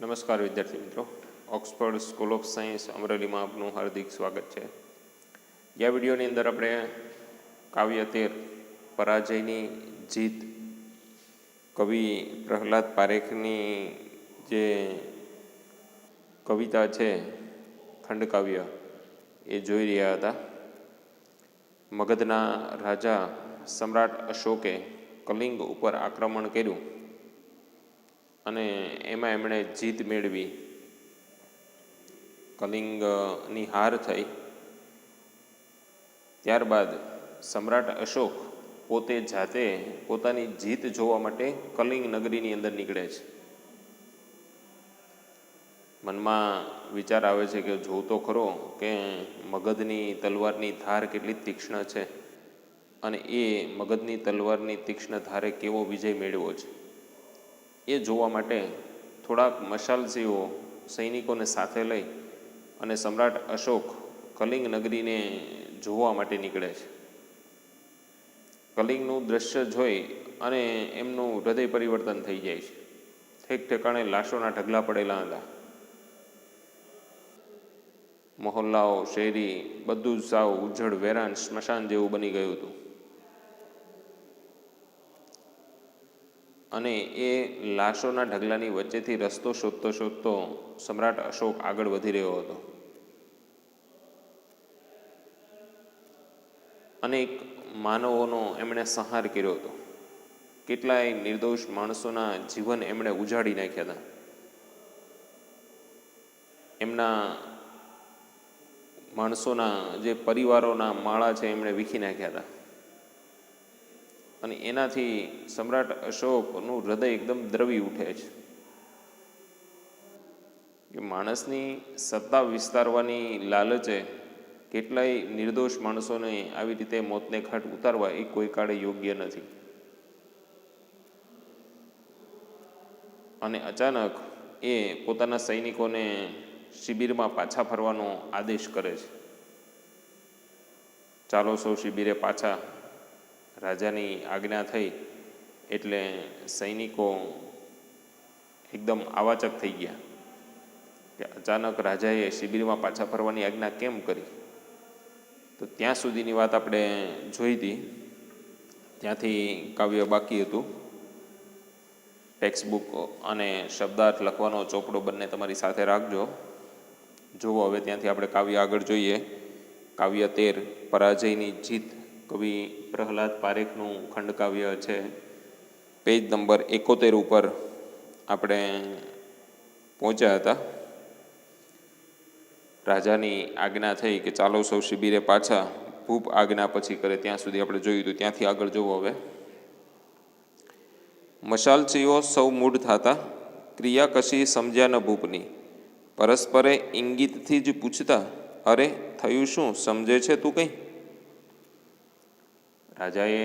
નમસ્કાર વિદ્યાર્થી મિત્રો, ઓક્સફર્ડ સ્કૂલ ઓફ સાયન્સ અમરેલીમાં આપનું હાર્દિક સ્વાગત છે. આ વિડીયોની અંદર આપણે કાવ્ય 13 પરાજયની જીત કવિ પ્રહલાદ પારેખની જે કવિતા છે ખંડકાવ્ય એ જોઈ રહ્યા હતા. મગધના રાજા સમ્રાટ અશોકે કલિંગ ઉપર આક્રમણ કર્યું અને એમાં એમણે જીત મેળવી, કલિંગની હાર થઈ. ત્યારબાદ સમ્રાટ અશોક પોતે જાતે પોતાની જીત જોવા માટે કલિંગ નગરીની અંદર નીકળે છે. મનમાં વિચાર આવે છે કે જોઉં તો ખરો કે મગધની તલવારની ધાર કેટલી તીક્ષ્ણ છે અને એ મગધની તલવારની તીક્ષ્ણ ધારે કેવો વિજય મેળવ્યો છે. એ જોવા માટે થોડાક મશાલસીઓ સૈનિકોને સાથે લઈ અને સમ્રાટ અશોક કલિંગ નગરીને જોવા માટે નીકળે છે. કલિંગનું દ્રશ્ય જોઈ અને એમનું હૃદય પરિવર્તન થઈ જાય છે. ઠેક ઠેકાણે લાશોના ઢગલા પડેલા હતા. મહોલ્લાઓ, શેરી બધું જ સાવ ઉજ્જડ વેરાન સ્મશાન જેવું બની ગયું હતું. અને એ લાશોના ઢગલાની વચ્ચેથી રસ્તો શોધતો શોધતો સમ્રાટ અશોક આગળ વધી રહ્યો હતો. અનેક માનવોનો એમણે સંહાર કર્યો હતો. કેટલાય નિર્દોષ માણસોના જીવન એમણે ઉજાડી નાખ્યા હતા. એમના માણસોના જે પરિવારોના માળા છે એમણે વીખી નાખ્યા હતા. અને એનાથી સમ્રાટ અશોકનું હૃદય એકદમ દ્રવી ઉઠે છે કે માણસની સત્તા વિસ્તારવાની લાલચે કેટલાય નિર્દોષ માણસોને આવી રીતે મોતને ઘાટ ઉતારવા એ કોઈ કાળે યોગ્ય નથી. અને અચાનક એ પોતાના સૈનિકોને શિબિરમાં પાછા ફરવાનો આદેશ કરે છે. ચાલો સૌ શિબિરે પાછા. રાજાની આજ્ઞા થઈ એટલે સૈનિકો એકદમ આવાચક થઈ ગયા કે અચાનક રાજાએ શિબિરમાં પાછા ફરવાની આજ્ઞા કેમ કરી. તો ત્યાં સુધીની વાત આપણે જોઈ હતી. ત્યાંથી કાવ્ય બાકી હતું. ટેક્સ્ટબુક અને શબ્દાર્થ લખવાનો ચોપડો બંને તમારી સાથે રાખજો. જુઓ હવે ત્યાંથી આપણે કાવ્ય આગળ જોઈએ. કાવ્ય 13 પરાજયની જીત કવિ પ્રહલાદ પારેખનું ખંડકાવ્ય છે. પેજ નંબર 71 ઉપર આપણે પહોંચ્યા હતા. રાજાની આજ્ઞા થઈ કે ચાલો સૌ શિબિરે પાછા. ભૂપ આજ્ઞા પછી કરે ત્યાં સુધી આપણે જોયું હતું. ત્યાંથી આગળ જોવો હવે. મશાલચીઓ સૌ મૂઢ થાતા, ક્રિયા કશી સમજ્યા ન ભૂપની. પરસ્પરે ઇંગિતથી જ પૂછતા, અરે થયું શું, સમજે છે તું કંઈ? રાજાએ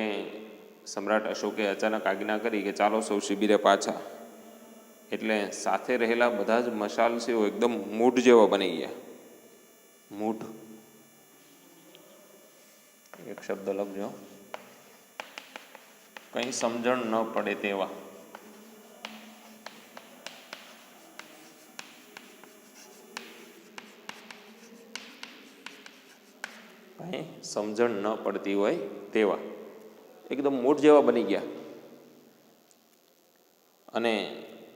સમ્રાટ અશોકે અચાનક આજ્ઞા કરી કે ચાલો સૌ શિબિરે પાછા. એટલે સાથે રહેલા બધા જ મશાલસીઓ એકદમ મૂઢ જેવા બની ગયા. મૂઢ એક શબ્દ લખજો. કંઈ સમજણ ન પડે તેવા. કંઈ સમજણ ન પડતી હોય તેવા એકદમ મૂઢ જેવા બની ગયા. અને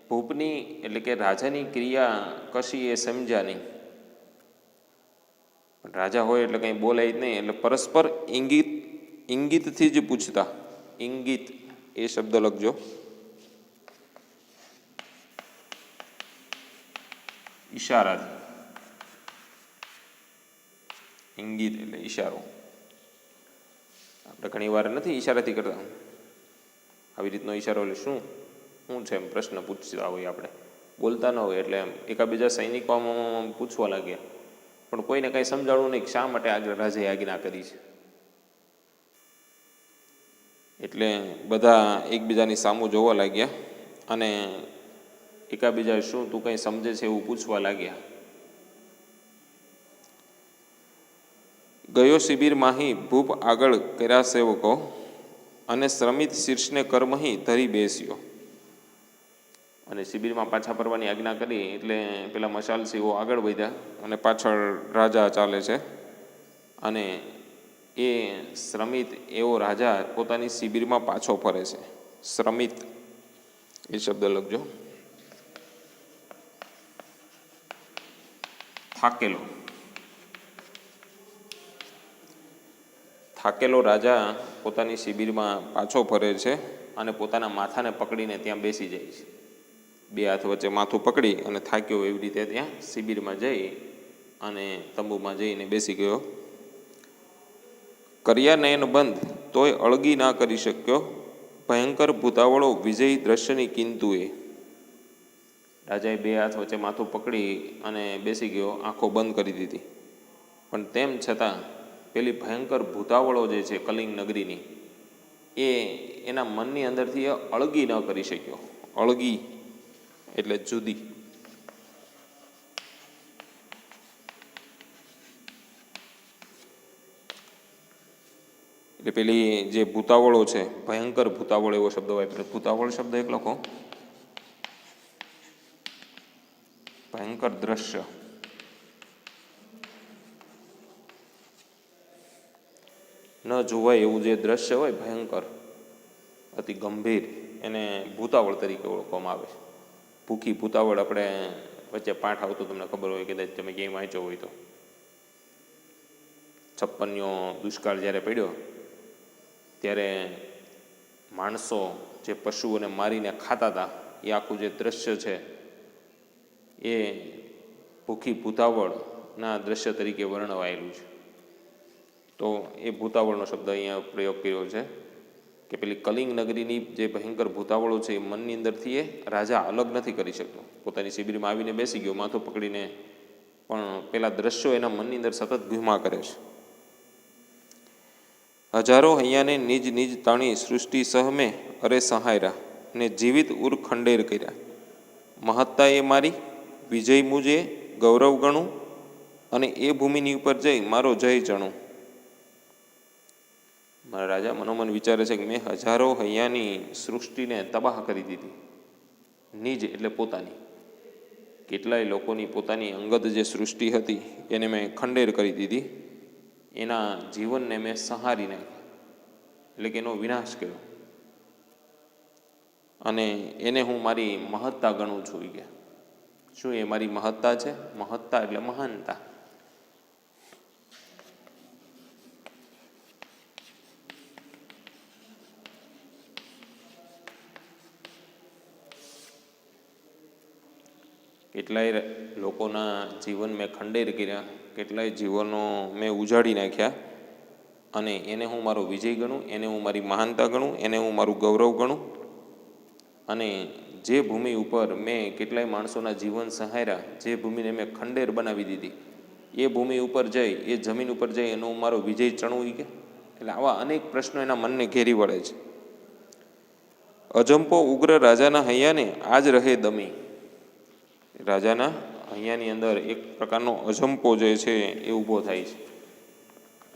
ભૂપની એટલે કે રાજાની ક્રિયા કશી એ સમજ્યા નહીં. રાજા હોય એટલે કંઈ બોલાય જ નહીં. એટલે પરસ્પર ઇંગિતથી જ પૂછતા. ઇંગિત એ શબ્દ લખજો. ઈશારાથી. ઇંગિત એટલે ઈશારો. આપણે ઘણી વાર નથી ઈશારાથી કરતા. આવી રીતનો ઈશારો એટલે શું છે એમ પ્રશ્ન પૂછતા હોય. આપણે બોલતા ન હોય એટલે એમ એકાબીજા સૈનિકો પૂછવા લાગ્યા, પણ કોઈને કંઈ સમજાવવું નહીં શા માટે આગળ રાજાએ આજ્ઞા કરી છે. એટલે બધા એકબીજાની સામું જોવા લાગ્યા અને એકાબીજા શું તું કંઈ સમજે છે એવું પૂછવા લાગ્યા. ગયો શિબિર માહી ભૂપ આગળ કર્યા સેવકો, અને શ્રમિત શીર્ષને કર્મહી ધરી બેસ્યો. અને શિબિરમાં પાછા ફરવાની આજ્ઞા કરી એટલે પેલા મશાલસીઓ આગળ વધ્યા અને પાછળ રાજા ચાલે છે. અને એ શ્રમિત એવો રાજા પોતાની શિબિરમાં પાછો ફરે છે. શ્રમિત એ શબ્દ લખજો. થાકેલો. થાકેલો રાજા પોતાની શિબિરમાં પાછો ફરે છે અને પોતાના માથાને પકડીને ત્યાં બેસી જાય છે. બે હાથ વચ્ચે માથું પકડી અને થાક્યો એવી રીતે ત્યાં શિબિરમાં જઈ અને તંબુમાં જઈને બેસી ગયો. કર્યા નયન બંધ તોય અળગી ના કરી શક્યો, ભયંકર ભૂતાવળો વિજય દ્રશ્યની કિંતુએ. રાજાએ બે હાથ વચ્ચે માથું પકડી અને બેસી ગયો, આંખો બંધ કરી દીધી, પણ તેમ છતાં પેલી ભયંકર ભૂતાવળો જે છે કલિંગ નગરીની, એ એના મનની અંદરથી અળગી ન કરી શક્યો. અળગી એટલે જુદી. એટલે પેલી જે ભૂતાવળો છે, ભયંકર ભૂતાવળ એવો શબ્દ હોય, ભૂતાવળ શબ્દ એક લખો. ભયંકર દ્રશ્ય. ન જોવાય એવું જે દ્રશ્ય હોય ભયંકર, અતિ ગંભીર, એને ભૂતાવળ તરીકે ઓળખવામાં આવે છે. ભૂખી ભૂતાવળ આપણે વચ્ચે પાઠ આવતો તમને ખબર હોય, કદાચ તમે ક્યાંય વાંચ્યો હોય તો. 56નો દુષ્કાળ જ્યારે પડ્યો ત્યારે માણસો જે પશુઓને મારીને ખાતા હતા, એ આખું જે દ્રશ્ય છે એ ભૂખી ભૂતાવળના દ્રશ્ય તરીકે વર્ણવાયેલું છે. તો એ ભૂતાવળનો શબ્દ અહીંયા પ્રયોગ કર્યો છે કે પેલી કલિંગ નગરીની જે ભયંકર ભૂતાવળો છે એ મનની અંદરથી એ રાજા અલગ નથી કરી શકતો. પોતાની શિબિરમાં આવીને બેસી ગયો માથું પકડીને, પણ પેલા દ્રશ્યો એના મનની અંદર સતત ઘૂમા કરે છે. હજારો હૈયાને નિજ નિજ તાણી સૃષ્ટિ સહમે અરે સહાયરા, ને જીવિત ઉર ખંડેર કર્યા. મહત્તા એ મારી, વિજય મુજે ગૌરવ ગણું, અને એ ભૂમિની ઉપર જઈ મારો જય જણું. મારા રાજા મનોમન વિચારે છે કે મેં હજારો હૈયાની સૃષ્ટિને તબાહ કરી દીધી. નિજ એટલે પોતાની. કેટલાય લોકોની પોતાની અંગત જે સૃષ્ટિ હતી એને મેં ખંડેર કરી દીધી. એના જીવનને મેં સંહારી નાખ્યા, એટલે કે એનો વિનાશ કર્યો. અને એને હું મારી મહત્તા ગણું છું. કે શું એ મારી મહત્તા છે? મહત્તા એટલે મહાનતા. કેટલાય લોકોના જીવન મેં ખંડેર કર્યા, કેટલાય જીવનો મેં ઉજાડી નાખ્યા, અને એને હું મારો વિજય ગણું, એને હું મારી મહાનતા ગણું, એને હું મારું ગૌરવ ગણું. અને જે ભૂમિ ઉપર મેં કેટલાય માણસોના જીવન સહાર્યા, જે ભૂમિને મેં ખંડેર બનાવી દીધી, એ ભૂમિ ઉપર જઈ, એ જમીન ઉપર જઈ એનો હું મારો વિજય ચણવું. કે એટલે આવા અનેક પ્રશ્નો એના મનને ઘેરી વળે છે. અજંપો ઉગ્ર રાજાના હૈયાને આજ રહે દમી. રાજાના હૈયાની અંદર એક પ્રકારનો અજંપો જે છે એ ઊભો થાય છે,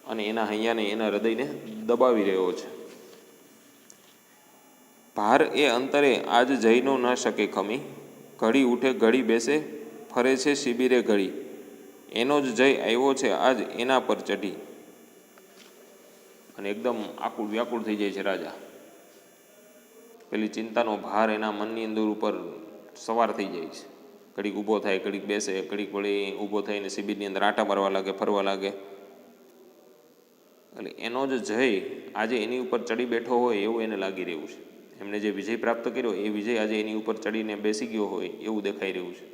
અને એના હૈયાને, એના હૃદયને દબાવી રહ્યો છે. ભાર એ અંતરે આજ જઈનો ન શકે ખમી, ઘડી ઉઠે ઘડી બેસે ફરે છે શિબિરે ઘડી, એનો જ જય આવ્યો છે આજ એના પર ચઢી. અને એકદમ આકુળ વ્યાકુળ થઈ જાય છે રાજા. પેલી ચિંતાનો ભાર એના મનની અંદર ઉપર સવાર થઈ જાય છે. ઘડીક ઊભો થાય, ઘડીક બેસે, ઘડીક વળી ઊભો થઈને શિબિરની અંદર આંટા મારવા લાગે, ફરવા લાગે. એટલે એનો જ જય આજે એની ઉપર ચડી બેઠો હોય એવું એને લાગી રહ્યું છે. એમને જે વિજય પ્રાપ્ત કર્યો એ વિજય આજે એની ઉપર ચડીને બેસી ગયો હોય એવું દેખાઈ રહ્યું છે.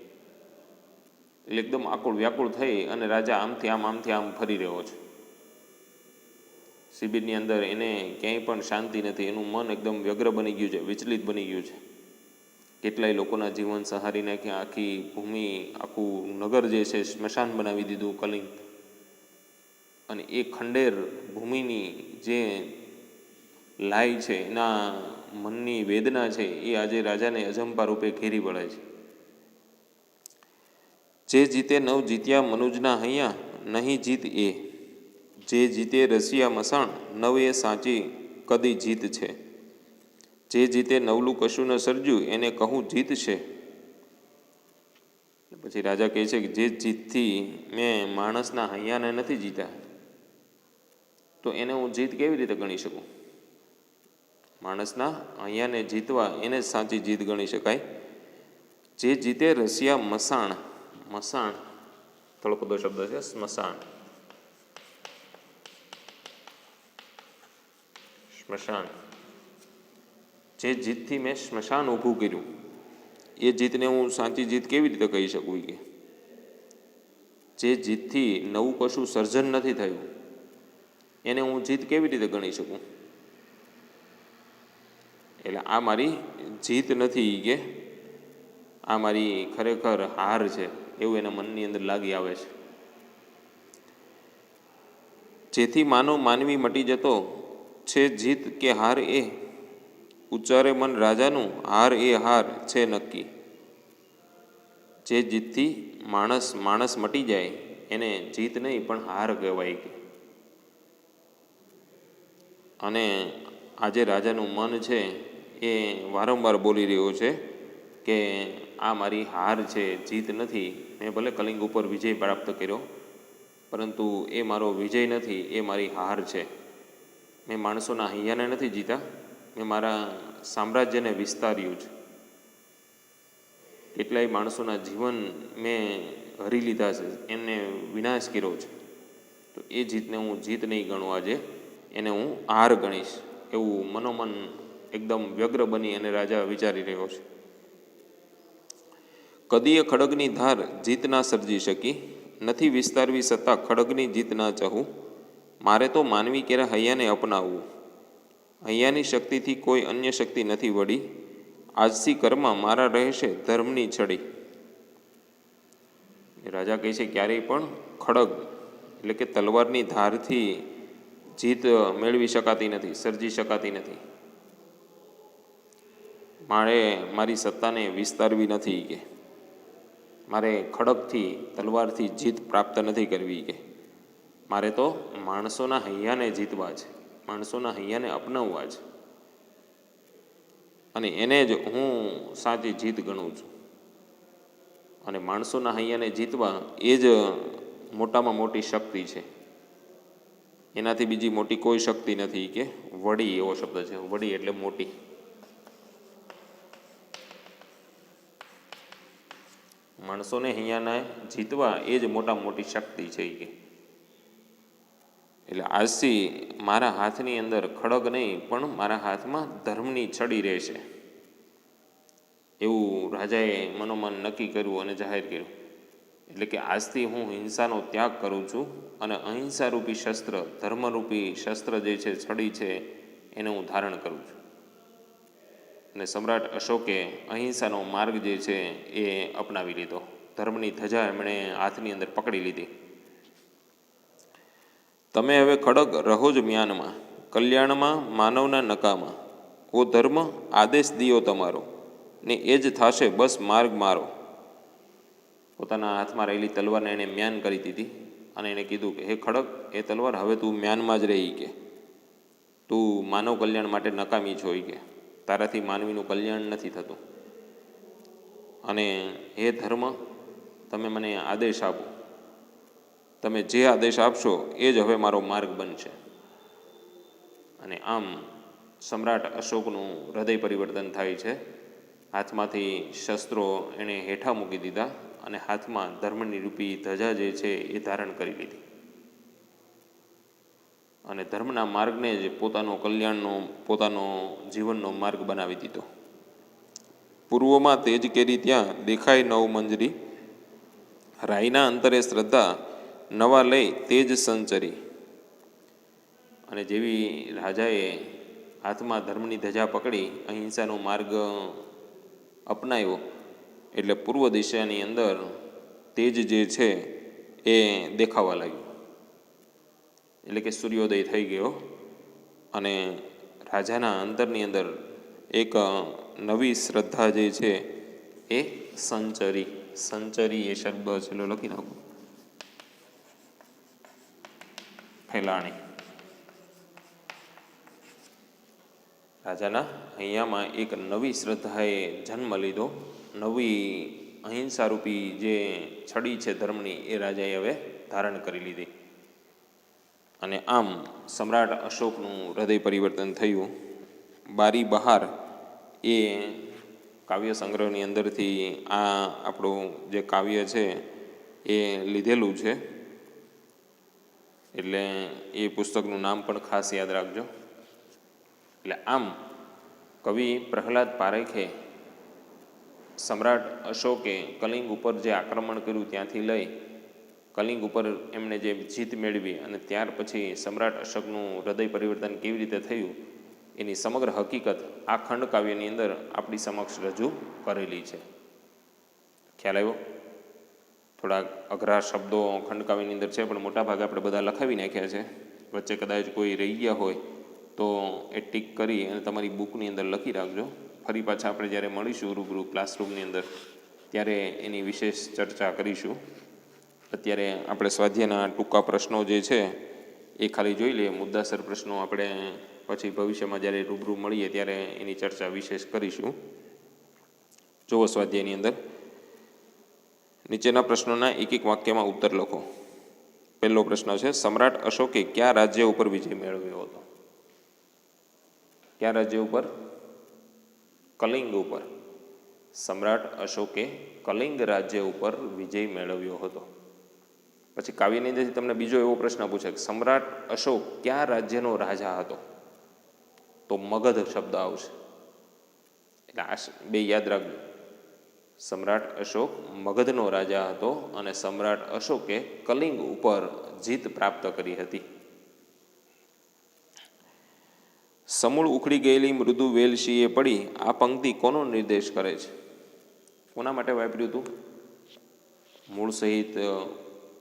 એટલે એકદમ આકુળ વ્યાકુળ થઈ અને રાજા આમથી આમ, આમથી આમ ફરી રહ્યો છે. શિબિરની અંદર એને ક્યાંય પણ શાંતિ નથી. એનું મન એકદમ વ્યગ્ર બની ગયું છે, વિચલિત બની ગયું છે. કેટલાય લોકોના જીવન સહારી નાખ્યા, આખી ભૂમિ, આખું નગર જે છે સ્મશાન બનાવી દીધું, કલિંગ. અને એ ખંડેર ભૂમિની જે લાય છે, એના મનની વેદના છે, એ આજે રાજાને અજંપા રૂપે ઘેરી વળે છે. જે જીતે નવ જીત્યા મનુજના હૈયા, નહીં જીત એ. જે જીતે રસિયા મસાણ, નવ એ સાચી કદી જીત છે. જે જીતે નવલું કશું ન સર્જ્યું એને કહું જીત છે. પછી રાજા કહે છે કે જે જીતથી મેં માણસના હૈયાને નથી જીતા તો એને હું જીત કેવી રીતે ગણી શકું? માણસના હૈયાને જીતવા એને જ સાચી જીત ગણી શકાય. જે જીતે રસિયા મસાણ, મસાણ તળપદો શબ્દ છે, સ્મશાન, સ્મશાન. જે જીતથી મેં સ્મશાન ઊભું કર્યું એ જીતને હું સાચી જીત કેવી રીતે કહી શકું? કે જે જીતથી નવું કશું સર્જન નથી થયું એને હું જીત કેવી રીતે ગણી શકું? એટલે આ મારી જીત નથી, કે આ મારી ખરેખર હાર છે એવું એના મનની અંદર લાગી આવે છે. જેથી માનો માનવી મટી જતો છે જીત કે હાર એ, ઉચ્ચારે મન રાજાનું હાર એ હાર છે નક્કી. જે જીતથી માણસ મટી જાય એને જીત નહીં પણ હાર કહેવાય. અને આજે રાજાનું મન છે એ વારંવાર બોલી રહ્યો છે કે આ મારી હાર છે, જીત નથી. મેં ભલે કલિંગ ઉપર વિજય પ્રાપ્ત કર્યો પરંતુ એ મારો વિજય નથી, એ મારી હાર છે. મેં માણસોના હૈયાને નથી જીતા, મેં મારા સામ્રાજ્યને વિસ્તાર્યું છે. કેટલાય માણસોના જીવન મેં હરી લીધા છે, એમને વિનાશ કર્યો છે. તો એ જીતને હું જીત નહીં ગણું, આજે એને હું હાર ગણીશ. એવું મનોમન એકદમ વ્યગ્ર બની અને રાજા વિચારી રહ્યો છે. કદીએ ખડગની ધાર જીત ના સર્જી શકી, નથી વિસ્તારવી સત્તા ખડગની જીત ના ચાહું. મારે તો માનવી કેરા હૈયાને અપનાવવું, હૈયાની શક્તિથી કોઈ અન્ય શક્તિ નથી વળી. આજથી કર્મમાં મારા રહેશે ધર્મની છડી. રાજા કહે છે ક્યારેય પણ ખડગ એટલે કે તલવારની ધારથી જીત મેળવી શકાતી નથી, સર્જી શકાતી નથી. મારે મારી સત્તાને વિસ્તારવી નથી, કે મારે ખડગથી તલવારથી જીત પ્રાપ્ત નથી કરવી. કે મારે તો માણસોના હૈયાને જીતવા છે, માણસોના હૈયાને અપનાવવા છે, અને એને જ હું સાચી જીત ગણું છું. અને માણસોના હૈયાને જીતવા એ જ મોટામાં મોટી શક્તિ છે, એનાથી બીજી મોટી કોઈ શક્તિ નથી. કે વડી એવો શબ્દ છે, વડી એટલે મોટી. માણસોને હૈયાને જીતવા એ જ મોટામાં મોટી શક્તિ છે. કે એટલે આજથી મારા હાથની અંદર ખડગ નહીં પણ મારા હાથમાં ધર્મની છડી રહેશે, એવું રાજાએ મનોમન નક્કી કર્યું અને જાહેર કર્યું. એટલે કે આજથી હું હિંસાનો ત્યાગ કરું છું અને અહિંસારૂપી શસ્ત્ર, ધર્મરૂપી શસ્ત્ર જે છે, છડી છે, એને હું ધારણ કરું છું. અને સમ્રાટ અશોકે અહિંસાનો માર્ગ જે છે એ અપનાવી લીધો. ધર્મની ધજા એમણે હાથની અંદર પકડી લીધી. તમે હવે ખડગ રહો જ મ્યાનમાં, કલ્યાણમાં માનવના નકામાં. ઓ ધર્મ આદેશ દિયો તમારો, ને એ જ થાશે બસ માર્ગ મારો. પોતાના હાથમાં રહેલી તલવારને એણે મ્યાન કરી દીધી અને એણે કીધું કે હે ખડગ, એ તલવાર હવે તું મ્યાનમાં જ રહી. કે તું માનવ કલ્યાણ માટે નકામી છો. કે તારાથી માનવીનું કલ્યાણ નથી થતું. અને હે ધર્મ, તમે મને આદેશ આપો, તમે જે આદેશ આપશો એ જ હવે મારો માર્ગ બનશે. અને આમ સમ્રાટ અશોકનું હૃદય પરિવર્તન થાય છે. હાથમાંથી શસ્ત્રો એણે હેઠા મૂકી દીધા અને હાથમાં ધર્મની રૂપી ધજા જે છે એ ધારણ કરી લીધી. અને ધર્મના માર્ગને જ પોતાનો કલ્યાણનો, પોતાનો જીવનનો માર્ગ બનાવી દીધો. પૂર્વમાં તેજ કેરી ત્યાં દેખાય નવ મંજરી, રાયના અંતરે શ્રદ્ધા નવા લઈ તેજ સંચરી. અને જેવી રાજાએ હાથમાં ધર્મની ધજા પકડી અહિંસાનો માર્ગ અપનાવ્યો એટલે પૂર્વ દિશાની અંદર તેજ જે છે એ દેખાવા લાગ્યું. એટલે કે સૂર્યોદય થઈ ગયો અને રાજાના અંતરની અંદર એક નવી શ્રદ્ધા જે છે એ સંચરી. સંચરી એ શબ્દ છેલ્લો લખી નાખું, ફેલાણી. રાજાના અહીંયામાં એક નવી શ્રદ્ધાએ જન્મ લીધો. નવી અહિંસારૂપી જે છડી છે ધર્મની એ રાજાએ હવે ધારણ કરી લીધી. અને આમ સમ્રાટ અશોકનું હૃદય પરિવર્તન થયું. બારી બહાર એ કાવ્ય સંગ્રહની અંદરથી આ આપણું જે કાવ્ય છે એ લીધેલું છે. એટલે એ પુસ્તકનું નામ પણ ખાસ યાદ રાખજો. એટલે આમ કવિ પ્રહલાદ પારેખે સમ્રાટ અશોકે કલિંગ ઉપર જે આક્રમણ કર્યું ત્યાંથી લઈ કલિંગ ઉપર એમણે જે જીત મેળવી અને ત્યાર પછી સમ્રાટ અશોકનું હૃદય પરિવર્તન કેવી રીતે થયું એની સમગ્ર હકીકત આ ખંડકાવ્યની અંદર આપણી સમક્ષ રજૂ કરેલી છે. ખ્યાલ આવ્યો? થોડા અઘરા શબ્દો ખંડકાવ્યની અંદર છે, પણ મોટાભાગે આપણે બધા લખાવી નાખ્યા છે. વચ્ચે કદાચ કોઈ રહી ગયા હોય તો એ ટીક કરી અને તમારી બુકની અંદર લખી રાખજો. ફરી પાછા આપણે જ્યારે મળીશું રૂબરૂ ક્લાસરૂમની અંદર ત્યારે એની વિશેષ ચર્ચા કરીશું. અત્યારે આપણે સ્વાધ્યાયના ટૂંકા પ્રશ્નો જે છે એ ખાલી જોઈ લઈએ. મુદ્દાસર પ્રશ્નો આપણે પછી ભવિષ્યમાં જ્યારે રૂબરૂ મળીએ ત્યારે એની ચર્ચા વિશેષ કરીશું. જુઓ સ્વાધ્યાયની અંદર નીચેના પ્રશ્નોના એક એક વાક્યમાં ઉત્તર લખો. પહેલો પ્રશ્ન છે, સમ્રાટ અશોકે કયા રાજ્ય ઉપર વિજય મેળવ્યો હતો? કયા રાજ્ય ઉપર? કલિંગ ઉપર. સમ્રાટ અશોકે કલિંગ રાજ્ય ઉપર વિજય મેળવ્યો હતો. પછી કાવ્યની અંદરથી તમને બીજો એવો પ્રશ્ન પૂછે કે સમ્રાટ અશોક કયા રાજ્યનો રાજા હતો? તો મગધ શબ્દ આવશે. એટલે આ બે યાદ રાખજો. સમ્રાટ અશોક મગધનો રાજા હતો અને સમ્રાટ અશોકે કલિંગ ઉપર જીત પ્રાપ્ત કરી હતી. સમૂળ ઉખડી ગયેલી મૃદુ વેલ શીએ પડી આ પંક્તિ કોનો નિર્દેશ કરે છે? કોના માટે વાપર્યું હતું? મૂળ સહિત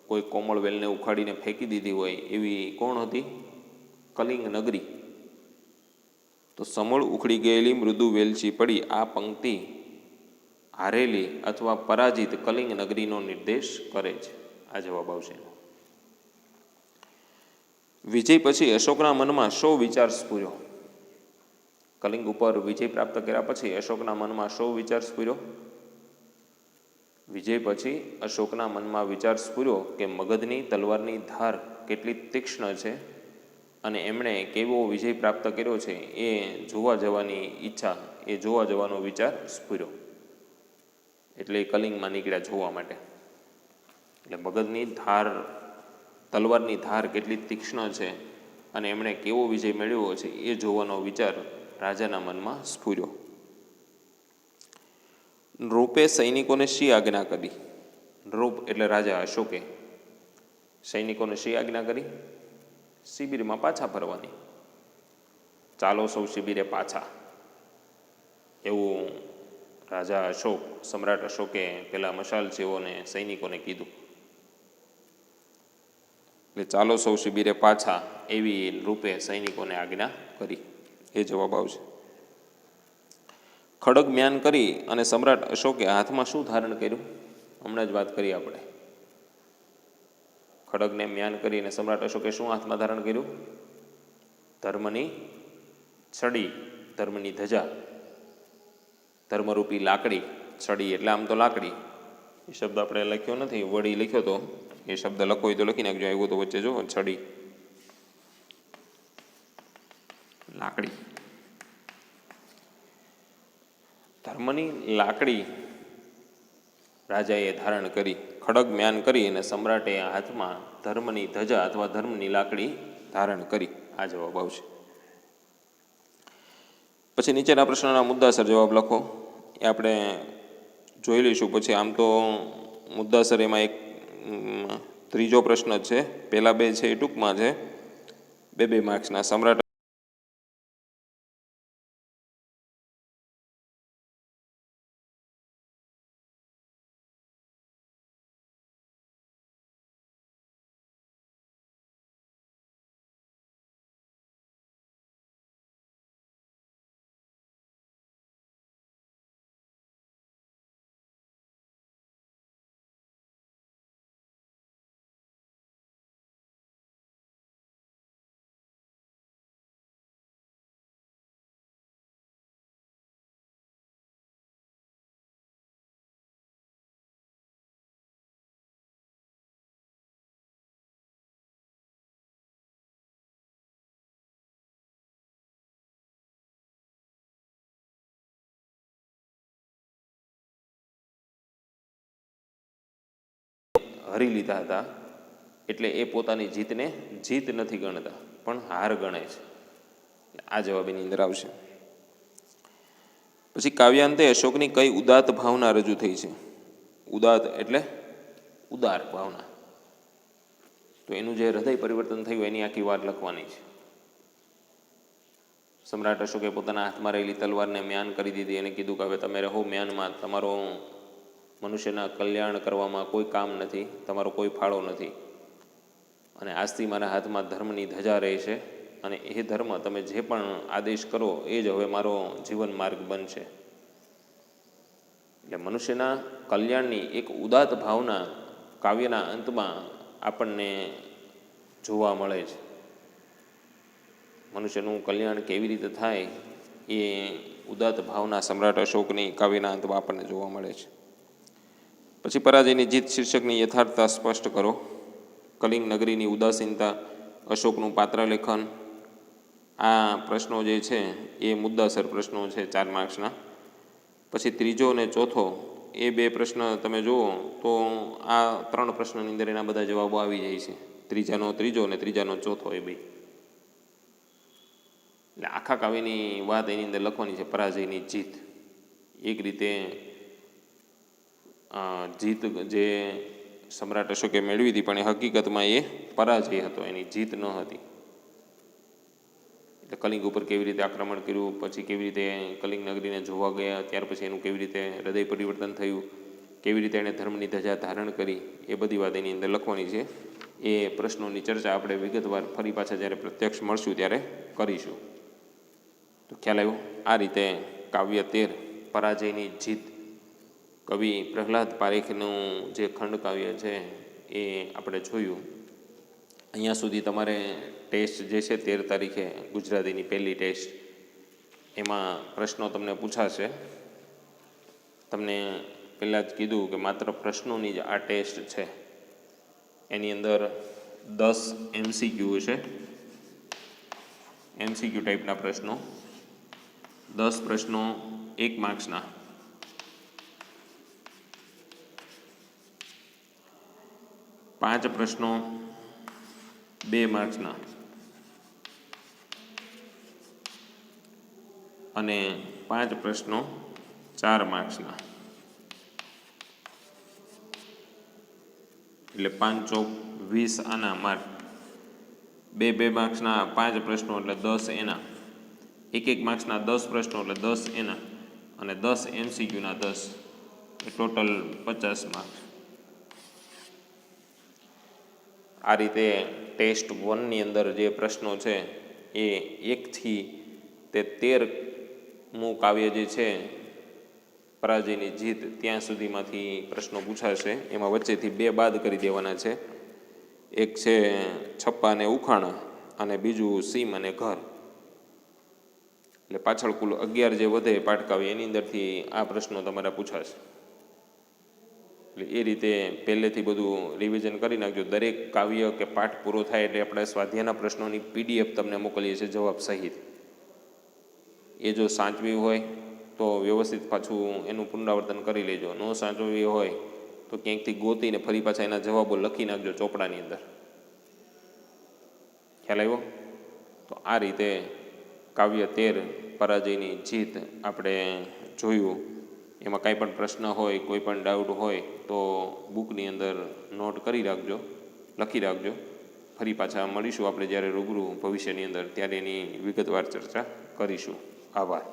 કોઈ કોમળ વેલને ઉખાડીને ફેંકી દીધી હોય એવી કોણ હતી? કલિંગ નગરી. તો સમૂળ ઉખડી ગયેલી મૃદુ વેલચી પડી આ પંક્તિ હારેલી અથવા પરાજિત કલિંગ નગરીનો નિર્દેશ કરે છે. આ જવાબ આવશે. વિજય પછી અશોકના મનમાં શો વિચાર સ્ફુર્યો? કલિંગ ઉપર વિજય પ્રાપ્ત કર્યા પછી અશોકના મનમાં શો વિચાર સ્ફુર્યો? વિજય પછી અશોકના મનમાં વિચાર સ્ફુર્યો કે મગધની તલવારની ધાર કેટલી તીક્ષ્ણ છે અને એમણે કેવો વિજય પ્રાપ્ત કર્યો છે એ જોવા જવાની ઈચ્છા, એ જોવા જવાનો વિચાર સ્ફુર્યો. એટલે એ કલિંગમાં નીકળ્યા જોવા માટે. એટલે મગધની ધાર, તલવારની ધાર કેટલી તીક્ષ્ણ છે અને એમણે કેવો વિજય મેળવ્યો છે એ જોવાનો વિચાર રાજાના મનમાં સ્ફુર્યો. નૃપે સૈનિકોને શી આજ્ઞા કરી? નૃપ એટલે રાજા અશોકે સૈનિકોને શી આજ્ઞા કરી? શિબિરમાં પાછા ફરવાની. ચાલો સૌ શિબિરે પાછા, એવું રાજા અશોક, સમ્રાટ અશોકે પેલા મશાલચીઓને સૈનિકોને કીધું. એટલે ચાલો સૌ શિબિરે પાછા એવી રૂપે સૈનિકોને આજ્ઞા કરી. એ જવાબ આવશે. ખડગ મ્યાન કરી અને સમ્રાટ અશોકે હાથમાં શું ધારણ કર્યું? હમણાં જ વાત કરી આપણે. ખડગને મ્યાન કરી અને સમ્રાટ અશોકે શું હાથમાં ધારણ કર્યું? ધર્મની છડી, ધર્મની ધજા, ધર્મરૂપી લાકડી. છડી એટલે આમ તો લાકડી, એ શબ્દ આપણે લખ્યો નથી, વળી લખ્યો તો. એ શબ્દ લખો હોય તો લખી નાખજો. આવ્યો તો વચ્ચે જો છડી, લાકડી. ધર્મની લાકડી રાજાએ ધારણ કરી. ખડગ મ્યાન કરી અને સમ્રાટે હાથમાં ધર્મની ધજા અથવા ધર્મની લાકડી ધારણ કરી. આ જવાબ આવશે. પછી નીચેના પ્રશ્નના મુદ્દાસર જવાબ લખો. એ આપણે જોઈ લઈશું પછી. આમ તો મુદ્દાસર એમાં એક ત્રીજો પ્રશ્ન જ છે. પહેલા બે છે એ ટૂંકમાં છે, 2 માર્ક્સના. સમ્રાટ હરી લીધા હતા, એટલે એ પોતાની જીતને જીત નથી ગણતા પણ હાર ગણે છે. આ જવાબ એની અંદર આવશે. પછી કાવ્યાંતે અશોકની કઈ ઉદાત્ત ભાવના રજૂ થઈ છે? ઉદાત્ત એટલે ઉદાર ભાવના. તો એનું જે હૃદય પરિવર્તન થયું એની આખી વાત લખવાની છે. સમ્રાટ અશોકે પોતાના હાથમાં રહેલી તલવારને મ્યાન કરી દીધી. એને કીધું કે હવે તમે રહો મ્યાનમાં, તમારો મનુષ્યના કલ્યાણ કરવામાં કોઈ કામ નથી, તમારો કોઈ ફાળો નથી, અને આજથી મારા હાથમાં ધર્મની ધજા રહેશે, અને એ ધર્મ તમે જે પણ આદેશ કરો એ જ હવે મારો જીવન માર્ગ બનશે. એટલે મનુષ્યના કલ્યાણની એક ઉદાત્ત ભાવના કાવ્યના અંતમાં આપણને જોવા મળે છે. મનુષ્યનું કલ્યાણ કેવી રીતે થાય એ ઉદાત્ત ભાવના સમ્રાટ અશોકની કાવ્યના અંતમાં આપણને જોવા મળે છે. પછી પરાજયની જીત શીર્ષકની યથાર્થતા સ્પષ્ટ કરો. કલિંગ નગરીની ઉદાસીનતા, અશોકનું પાત્રલેખન. આ પ્રશ્નો જે છે એ મુદ્દાસર પ્રશ્નો છે 4 માર્ક્સના. પછી ત્રીજો અને ચોથો એ 2 પ્રશ્ન તમે જુઓ તો આ 3 પ્રશ્નની અંદર એના બધા જવાબો આવી જાય છે. ત્રીજાનો ત્રીજો અને ત્રીજાનો ચોથો એ 2. એટલે આખા કાવ્યની વાત એની અંદર લખવાની છે. પરાજયની જીત, એક રીતે જીત જે સમ્રાટ અશોકે મેળવી હતી પણ એ હકીકતમાં એ પરાજય હતો, એની જીત ન હતી. એટલે કલિંગ ઉપર કેવી રીતે આક્રમણ કર્યું, પછી કેવી રીતે કલિંગ નગરીને જોવા ગયા, ત્યાર પછી એનું કેવી રીતે હૃદય પરિવર્તન થયું, કેવી રીતે એણે ધર્મની ધજા ધારણ કરી, એ બધી વાત એની અંદર લખવાની છે. એ પ્રશ્નોની ચર્ચા આપણે વિગતવાર ફરી પાછા જ્યારે પ્રત્યક્ષ મળશું ત્યારે કરીશું. તો ખ્યાલ આવ્યો? આ રીતે કાવ્ય 13 પરાજયની જીત, કવિ પ્રહલાદ પારેખનું જે ખંડકાવ્ય છે એ આપણે જોયું. અહીંયા સુધી તમારે ટેસ્ટ જે છે 13 તારીખે ગુજરાતીની પહેલી ટેસ્ટ, એમાં પ્રશ્નો તમને પૂછાશે. તમને પહેલાં જ કીધું કે માત્ર પ્રશ્નોની જ આ ટેસ્ટ છે. એની અંદર 10 MCQ છે, MCQ ટાઈપના પ્રશ્નો, 10 પ્રશ્નો 1 માર્ક્સના. 5 પ્રશ્નો 2 માર્ક્સના અને 5 પ્રશ્નો 4 માર્ક્સના. એટલે 5 ચોક 20 આના માર્ક. 2 માર્ક્સના 5 પ્રશ્નો એટલે 10 એના, 1 માર્ક્સના 10 પ્રશ્નો એટલે 10 એના, અને 10 MCQના 10, એ ટોટલ 50 માર્ક્સ. આ રીતે ટેસ્ટ 1ની અંદર જે પ્રશ્નો છે એ 1 થી તે 13મું કાવ્ય જે છે પરાજયની જીત ત્યાં સુધીમાંથી પ્રશ્નો પૂછાશે. એમાં વચ્ચેથી 2 બાદ કરી દેવાના છે. એક છે છપ્પા અને ઉખાણા, અને બીજું સીમ અને ઘર. એટલે પાછળ કુલ 11 જે વધે પાઠકાવ્ય એની અંદરથી આ પ્રશ્નો તમારા પૂછાશે. એટલે એ રીતે પહેલેથી બધું રિવિઝન કરી નાખજો. દરેક કાવ્ય કે પાઠ પૂરો થાય એટલે આપણે સ્વાધ્યાયના પ્રશ્નોની PDF તમને મોકલીએ છીએ જવાબ સહિત. એ જો સાચવી હોય તો વ્યવસ્થિત પાછું એનું પુનરાવર્તન કરી લેજો. ન સાચવી હોય તો ક્યાંકથી ગોતીને ફરી પાછા એના જવાબો લખી નાખજો ચોપડાની અંદર. ખ્યાલ આવ્યો? તો આ રીતે કાવ્ય 13 પરાજયની જીત આપણે જોયું. એમાં કાંઈ પણ પ્રશ્ન હોય, કોઈ પણ ડાઉટ હોય તો બુકની અંદર નોટ કરી રાખજો, લખી રાખજો. ફરી પાછા મળીશું આપણે જ્યારે રૂબરૂ ભવિષ્યની અંદર, ત્યારે એની વિગતવાર ચર્ચા કરીશું. આભાર.